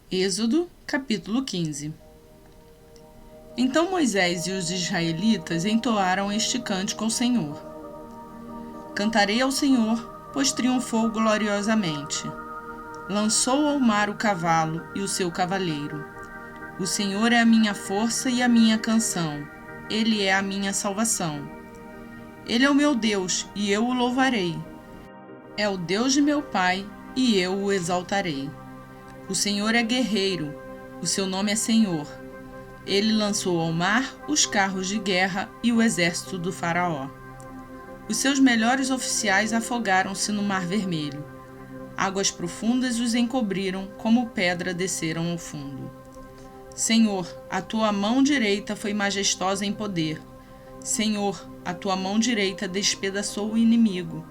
Êxodo, capítulo 15. Então Moisés e os israelitas entoaram este cântico ao Senhor. Cantarei ao Senhor, pois triunfou gloriosamente. Lançou ao mar o cavalo e o seu cavaleiro. O Senhor é a minha força e a minha canção. Ele é a minha salvação. Ele é o meu Deus, e eu o louvarei. É o Deus de meu pai, e eu o exaltarei. O Senhor é guerreiro, o seu nome é Senhor. Ele lançou ao mar os carros de guerra e o exército do faraó. Os seus melhores oficiais afogaram-se no mar vermelho. Águas profundas os encobriram, como pedra desceram ao fundo. Senhor, a tua mão direita foi majestosa em poder. Senhor, a tua mão direita despedaçou o inimigo.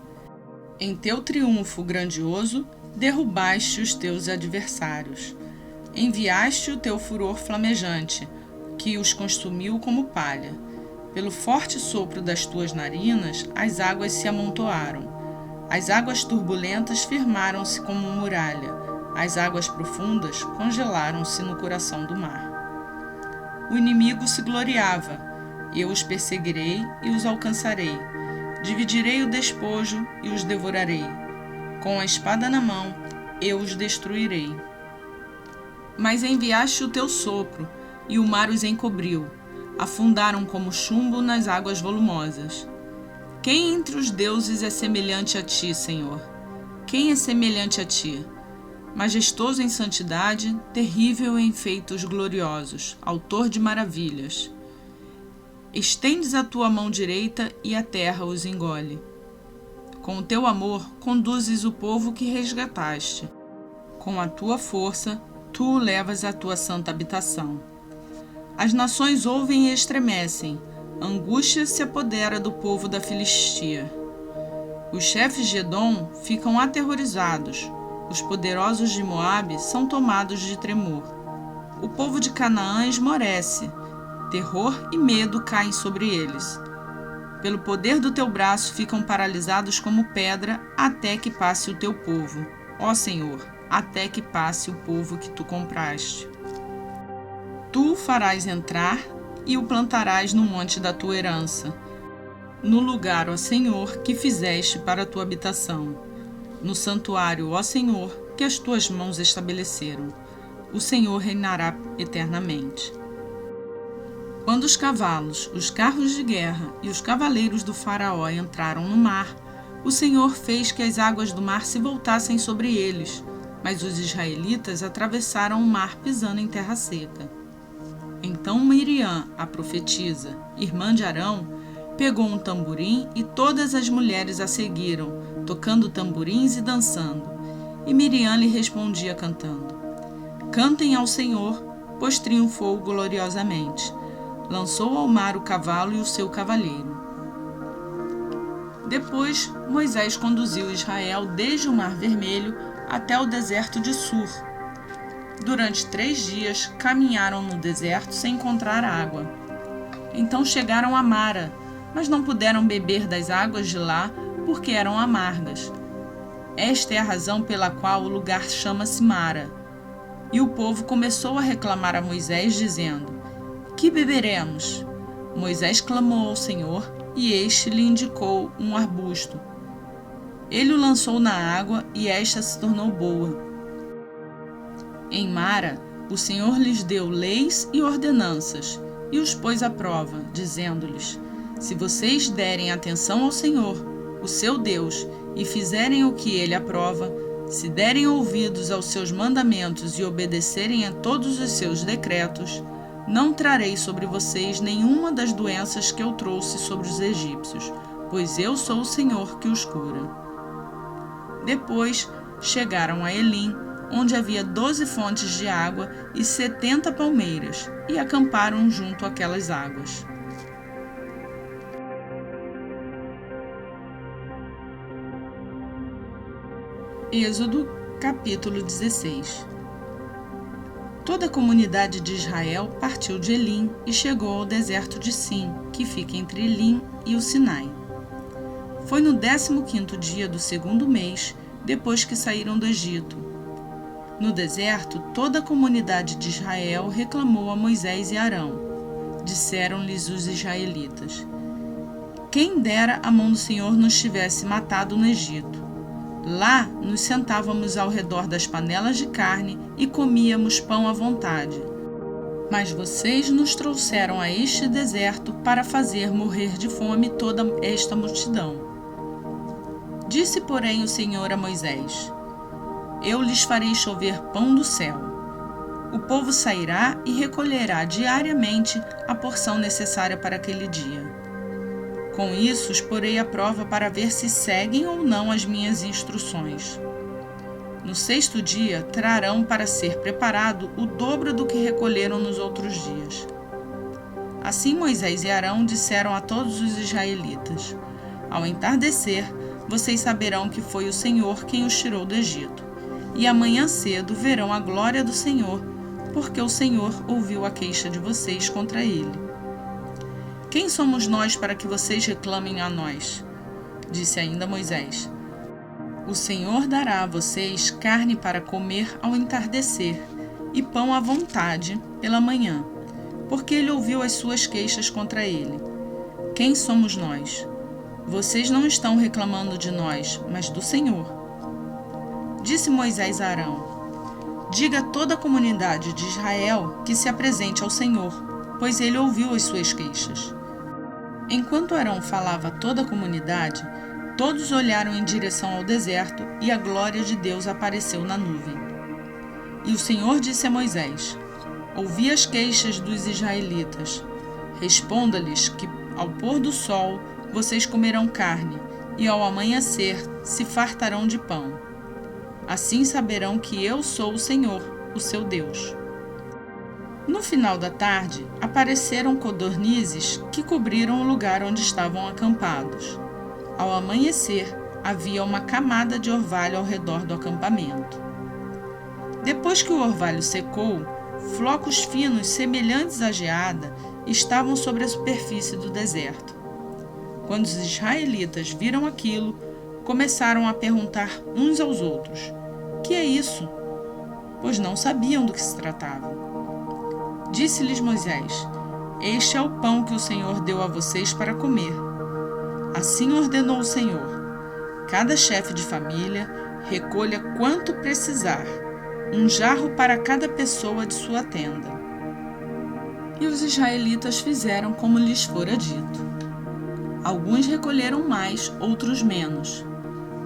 Em teu triunfo grandioso, derrubaste os teus adversários. Enviaste o teu furor flamejante, que os consumiu como palha. Pelo forte sopro das tuas narinas, as águas se amontoaram. As águas turbulentas firmaram-se como muralha. As águas profundas congelaram-se no coração do mar. O inimigo se gloriava. Eu os perseguirei e os alcançarei. Dividirei o despojo e os devorarei. Com a espada na mão, eu os destruirei. Mas enviaste o teu sopro, e o mar os encobriu. Afundaram como chumbo nas águas volumosas. Quem entre os deuses é semelhante a ti, Senhor? Quem é semelhante a ti? Majestoso em santidade, terrível em feitos gloriosos, autor de maravilhas. Estendes a tua mão direita e a terra os engole. Com o teu amor, conduzes o povo que resgataste. Com a tua força, tu o levas à tua santa habitação. As nações ouvem e estremecem. Angústia se apodera do povo da Filistia. Os chefes de Edom ficam aterrorizados. Os poderosos de Moabe são tomados de tremor. O povo de Canaã esmorece. Terror e medo caem sobre eles. Pelo poder do teu braço ficam paralisados como pedra até que passe o teu povo. Ó Senhor, até que passe o povo que tu compraste. Tu o farás entrar e o plantarás no monte da tua herança, no lugar, ó Senhor, que fizeste para a tua habitação, no santuário, ó Senhor, que as tuas mãos estabeleceram. O Senhor reinará eternamente. Quando os cavalos, os carros de guerra e os cavaleiros do faraó entraram no mar, o Senhor fez que as águas do mar se voltassem sobre eles, mas os israelitas atravessaram o mar pisando em terra seca. Então Miriam, a profetisa, irmã de Arão, pegou um tamborim e todas as mulheres a seguiram, tocando tamborins e dançando. E Miriam lhe respondia cantando: Cantem ao Senhor, pois triunfou gloriosamente. Lançou ao mar o cavalo e o seu cavaleiro. Depois, Moisés conduziu Israel desde o Mar Vermelho até o deserto de Sur. Durante 3 dias, caminharam no deserto sem encontrar água. Então chegaram a Mara, mas não puderam beber das águas de lá, porque eram amargas. Esta é a razão pela qual o lugar chama-se Mara. E o povo começou a reclamar a Moisés, dizendo: Que beberemos? Moisés clamou ao Senhor, e este lhe indicou um arbusto. Ele o lançou na água, e esta se tornou boa. Em Mara, o Senhor lhes deu leis e ordenanças, e os pôs à prova, dizendo-lhes: Se vocês derem atenção ao Senhor, o seu Deus, e fizerem o que ele aprova, se derem ouvidos aos seus mandamentos e obedecerem a todos os seus decretos, não trarei sobre vocês nenhuma das doenças que eu trouxe sobre os egípcios, pois eu sou o Senhor que os cura. Depois chegaram a Elim, onde havia 12 fontes de água e 70 palmeiras, e acamparam junto àquelas águas. Êxodo, capítulo 16. Toda a comunidade de Israel partiu de Elim e chegou ao deserto de Sim, que fica entre Elim e o Sinai. Foi no 15º dia do 2º mês, depois que saíram do Egito. No deserto, toda a comunidade de Israel reclamou a Moisés e Arão. Disseram-lhes os israelitas: quem dera a mão do Senhor nos tivesse matado no Egito. Lá nos sentávamos ao redor das panelas de carne e comíamos pão à vontade. Mas vocês nos trouxeram a este deserto para fazer morrer de fome toda esta multidão. Disse, porém, o Senhor a Moisés: eu lhes farei chover pão do céu. O povo sairá e recolherá diariamente a porção necessária para aquele dia. Com isso os porei à prova para ver se seguem ou não as minhas instruções. No 6º dia trarão para ser preparado o dobro do que recolheram nos outros dias. Assim Moisés e Arão disseram a todos os israelitas: ao entardecer, vocês saberão que foi o Senhor quem os tirou do Egito. E amanhã cedo verão a glória do Senhor, porque o Senhor ouviu a queixa de vocês contra ele. Quem somos nós para que vocês reclamem a nós? Disse ainda Moisés: o Senhor dará a vocês carne para comer ao entardecer e pão à vontade pela manhã, porque ele ouviu as suas queixas contra ele. Quem somos nós? Vocês não estão reclamando de nós, mas do Senhor. Disse Moisés a Arão: diga a toda a comunidade de Israel que se apresente ao Senhor, pois ele ouviu as suas queixas. Enquanto Arão falava a toda a comunidade, todos olharam em direção ao deserto e a glória de Deus apareceu na nuvem. E o Senhor disse a Moisés: ouvi as queixas dos israelitas. Responda-lhes que ao pôr do sol vocês comerão carne e ao amanhecer se fartarão de pão. Assim saberão que eu sou o Senhor, o seu Deus. No final da tarde, apareceram codornizes que cobriram o lugar onde estavam acampados. Ao amanhecer, havia uma camada de orvalho ao redor do acampamento. Depois que o orvalho secou, flocos finos semelhantes à geada estavam sobre a superfície do deserto. Quando os israelitas viram aquilo, começaram a perguntar uns aos outros: que é isso? Pois não sabiam do que se tratava. Disse-lhes Moisés: este é o pão que o Senhor deu a vocês para comer. Assim ordenou o Senhor: cada chefe de família recolha quanto precisar, um jarro para cada pessoa de sua tenda. E os israelitas fizeram como lhes fora dito. Alguns recolheram mais, outros menos.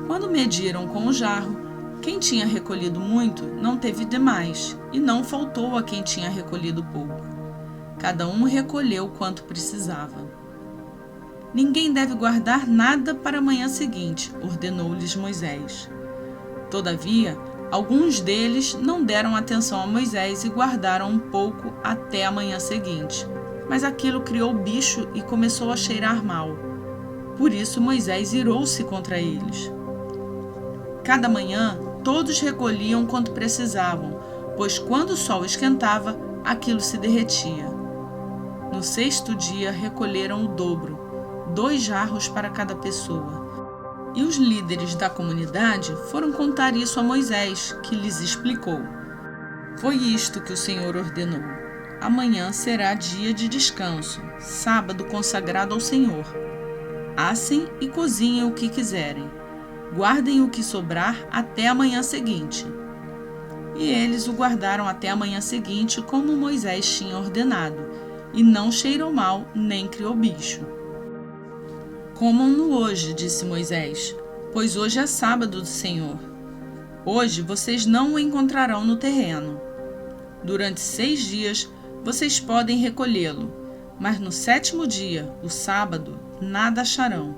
Quando mediram com o jarro, quem tinha recolhido muito não teve demais, e não faltou a quem tinha recolhido pouco. Cada um recolheu quanto precisava. Ninguém deve guardar nada para a manhã seguinte, ordenou-lhes Moisés. Todavia, alguns deles não deram atenção a Moisés e guardaram um pouco até a manhã seguinte. Mas aquilo criou bicho e começou a cheirar mal. Por isso Moisés irou-se contra eles. Cada manhã, todos recolhiam quanto precisavam, pois quando o sol esquentava, aquilo se derretia. No 6º dia, recolheram o dobro, 2 jarros para cada pessoa. E os líderes da comunidade foram contar isso a Moisés, que lhes explicou: foi isto que o Senhor ordenou. Amanhã será dia de descanso, sábado consagrado ao Senhor. Assem e cozinhem o que quiserem. Guardem o que sobrar até a manhã seguinte. E eles o guardaram até a manhã seguinte, como Moisés tinha ordenado, e não cheirou mal, nem criou bicho. Comam-no hoje, disse Moisés, pois hoje é sábado do Senhor. Hoje vocês não o encontrarão no terreno. Durante 6 dias vocês podem recolhê-lo, mas no 7º dia, o sábado, nada acharão.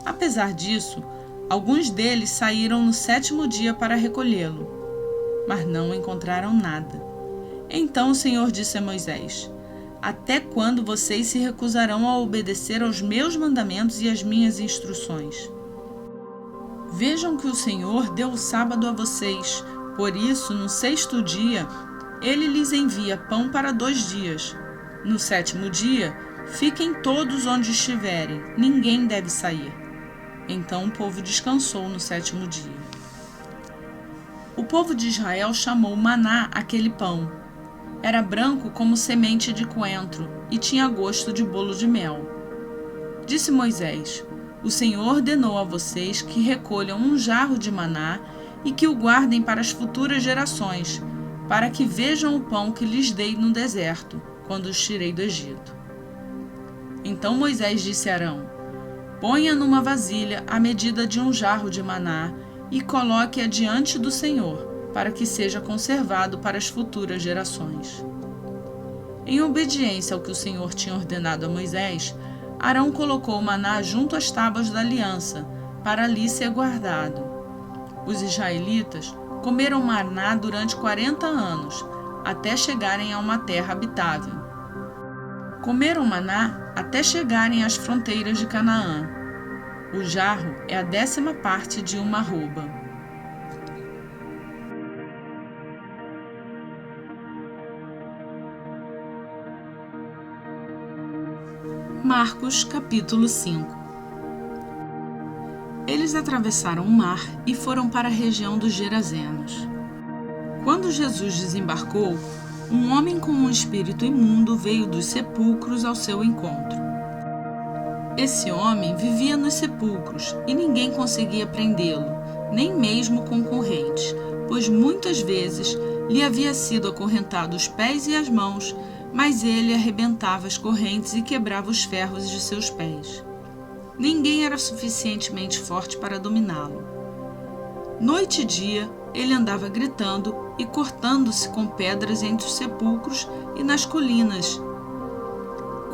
Apesar disso, alguns deles saíram no 7º dia para recolhê-lo, mas não encontraram nada. Então o Senhor disse a Moisés: até quando vocês se recusarão a obedecer aos meus mandamentos e às minhas instruções? Vejam que o Senhor deu o sábado a vocês, por isso, no 6º dia, ele lhes envia pão para 2 dias. No 7º dia, fiquem todos onde estiverem, ninguém deve sair. Então o povo descansou no 7º dia. O povo de Israel chamou maná aquele pão. Era branco como semente de coentro e tinha gosto de bolo de mel. Disse Moisés: O Senhor ordenou a vocês que recolham um jarro de maná e que o guardem para as futuras gerações, para que vejam o pão que lhes dei no deserto, quando os tirei do Egito. Então Moisés disse a Arão: Ponha numa vasilha a medida de um jarro de maná e coloque-a diante do Senhor, para que seja conservado para as futuras gerações. Em obediência ao que o Senhor tinha ordenado a Moisés, Arão colocou o maná junto às tábuas da aliança, para ali ser guardado. Os israelitas comeram maná durante 40 anos, até chegarem a uma terra habitável. Comeram maná até chegarem às fronteiras de Canaã. O jarro é a 10ª parte de uma arroba. Marcos, capítulo 5. Eles atravessaram o mar e foram para a região dos Gerazenos. Quando Jesus desembarcou, um homem com um espírito imundo veio dos sepulcros ao seu encontro. Esse homem vivia nos sepulcros e ninguém conseguia prendê-lo, nem mesmo com correntes, pois muitas vezes lhe havia sido acorrentado os pés e as mãos, mas ele arrebentava as correntes e quebrava os ferros de seus pés. Ninguém era suficientemente forte para dominá-lo. Noite e dia, ele andava gritando e cortando-se com pedras entre os sepulcros e nas colinas.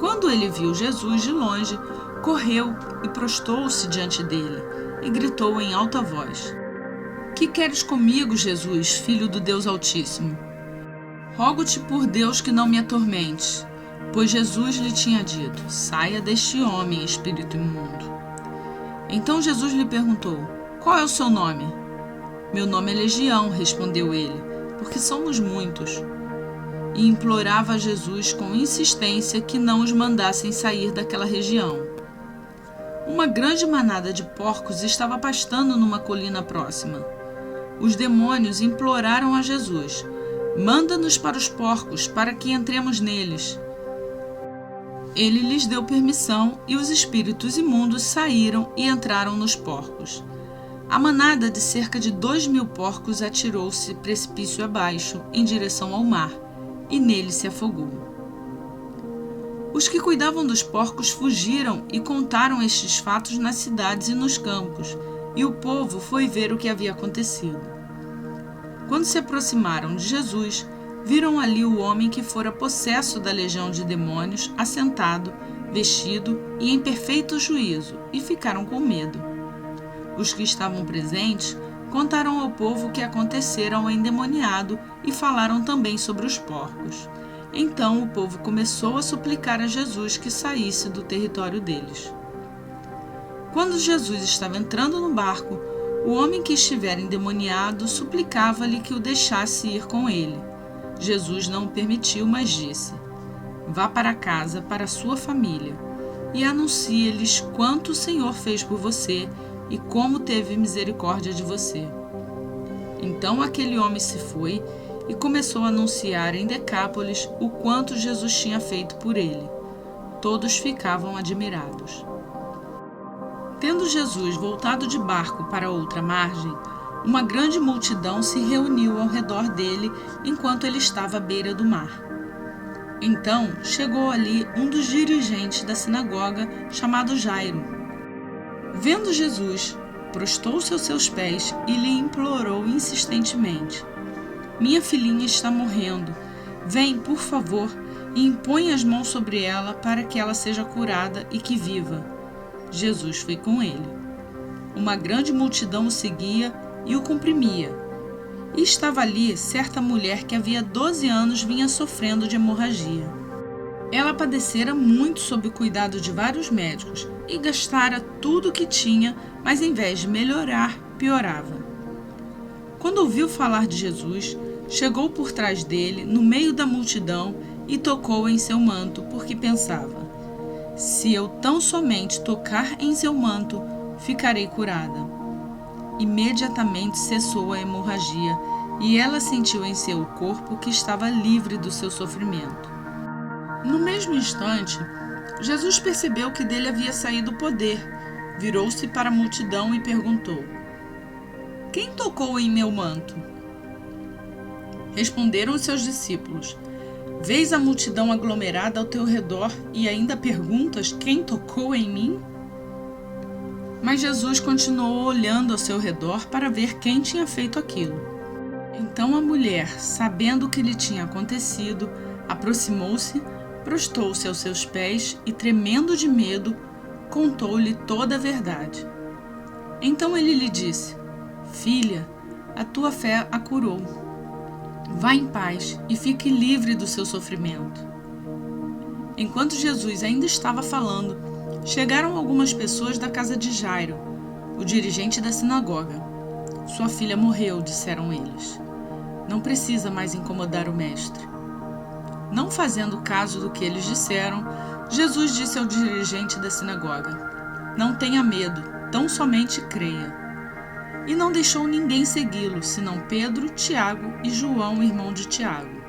Quando ele viu Jesus de longe, correu e prostou-se diante dele e gritou em alta voz: Que queres comigo, Jesus, filho do Deus Altíssimo? Rogo-te por Deus que não me atormentes. Pois Jesus lhe tinha dito: Saia deste homem, espírito imundo. Então Jesus lhe perguntou: Qual é o seu nome? Meu nome é Legião, respondeu ele, porque somos muitos. E implorava a Jesus com insistência que não os mandassem sair daquela região. Uma grande manada de porcos estava pastando numa colina próxima. Os demônios imploraram a Jesus: Manda-nos para os porcos, para que entremos neles. Ele lhes deu permissão e os espíritos imundos saíram e entraram nos porcos. A manada de cerca de 2.000 porcos atirou-se precipício abaixo, em direção ao mar, e nele se afogou. Os que cuidavam dos porcos fugiram e contaram estes fatos nas cidades e nos campos, e o povo foi ver o que havia acontecido. Quando se aproximaram de Jesus, viram ali o homem que fora possesso da legião de demônios, assentado, vestido e em perfeito juízo, e ficaram com medo. Os que estavam presentes contaram ao povo o que acontecera ao endemoniado e falaram também sobre os porcos. Então o povo começou a suplicar a Jesus que saísse do território deles. Quando Jesus estava entrando no barco, o homem que estivera endemoniado suplicava-lhe que o deixasse ir com ele. Jesus não o permitiu, mas disse: Vá para casa, para a sua família, e anuncie-lhes quanto o Senhor fez por você e como teve misericórdia de você. Então aquele homem se foi e começou a anunciar em Decápolis o quanto Jesus tinha feito por ele. Todos ficavam admirados. Tendo Jesus voltado de barco para outra margem, uma grande multidão se reuniu ao redor dele enquanto ele estava à beira do mar. Então chegou ali um dos dirigentes da sinagoga, chamado Jairo. Vendo Jesus, prostou-se aos seus pés e lhe implorou insistentemente: Minha filhinha está morrendo. Vem, por favor, e impõe as mãos sobre ela para que ela seja curada e que viva. Jesus foi com ele. Uma grande multidão o seguia e o comprimia. E estava ali certa mulher que havia 12 anos vinha sofrendo de hemorragia. Ela padecera muito sob o cuidado de vários médicos e gastara tudo o que tinha, mas em vez de melhorar, piorava. Quando ouviu falar de Jesus, chegou por trás dele, no meio da multidão, e tocou em seu manto, porque pensava: Se eu tão somente tocar em seu manto, ficarei curada. Imediatamente cessou a hemorragia e ela sentiu em seu corpo que estava livre do seu sofrimento. No mesmo instante, Jesus percebeu que dele havia saído o poder, virou-se para a multidão e perguntou: Quem tocou em meu manto? Responderam os seus discípulos: Vês a multidão aglomerada ao teu redor e ainda perguntas: Quem tocou em mim? Mas Jesus continuou olhando ao seu redor para ver quem tinha feito aquilo. Então a mulher, sabendo o que lhe tinha acontecido, aproximou-se, prostou-se aos seus pés e, tremendo de medo, contou-lhe toda a verdade. Então ele lhe disse: Filha, a tua fé a curou. Vá em paz e fique livre do seu sofrimento. Enquanto Jesus ainda estava falando, chegaram algumas pessoas da casa de Jairo, o dirigente da sinagoga. Sua filha morreu, disseram eles. Não precisa mais incomodar o mestre. Não fazendo caso do que eles disseram, Jesus disse ao dirigente da sinagoga: Não tenha medo, tão somente creia. E não deixou ninguém segui-lo, senão Pedro, Tiago e João, irmão de Tiago.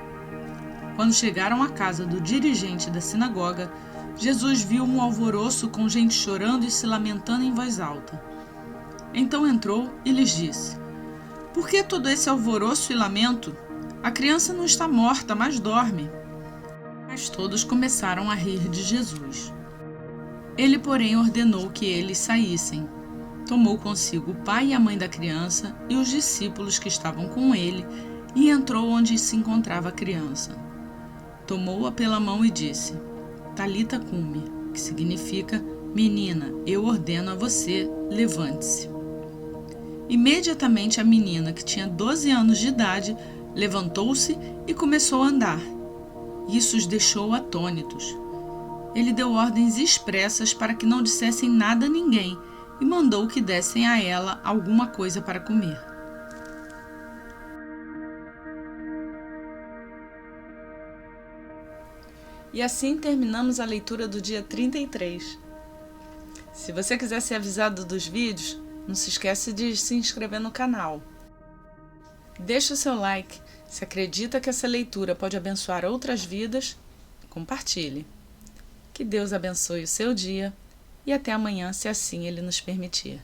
Quando chegaram à casa do dirigente da sinagoga, Jesus viu um alvoroço com gente chorando e se lamentando em voz alta. Então entrou e lhes disse: Por que todo esse alvoroço e lamento? A criança não está morta, mas dorme. Mas todos começaram a rir de Jesus. Ele, porém, ordenou que eles saíssem. Tomou consigo o pai e a mãe da criança e os discípulos que estavam com ele e entrou onde se encontrava a criança. Tomou-a pela mão e disse: Talita cumi, que significa: Menina, eu ordeno a você, levante-se. Imediatamente a menina, que tinha 12 anos de idade, levantou-se e começou a andar. Isso os deixou atônitos. Ele deu ordens expressas para que não dissessem nada a ninguém e mandou que dessem a ela alguma coisa para comer. E assim terminamos a leitura do dia 33. Se você quiser ser avisado dos vídeos, não se esquece de se inscrever no canal. Deixe o seu like. Se acredita que essa leitura pode abençoar outras vidas, compartilhe. Que Deus abençoe o seu dia e até amanhã, se assim Ele nos permitir.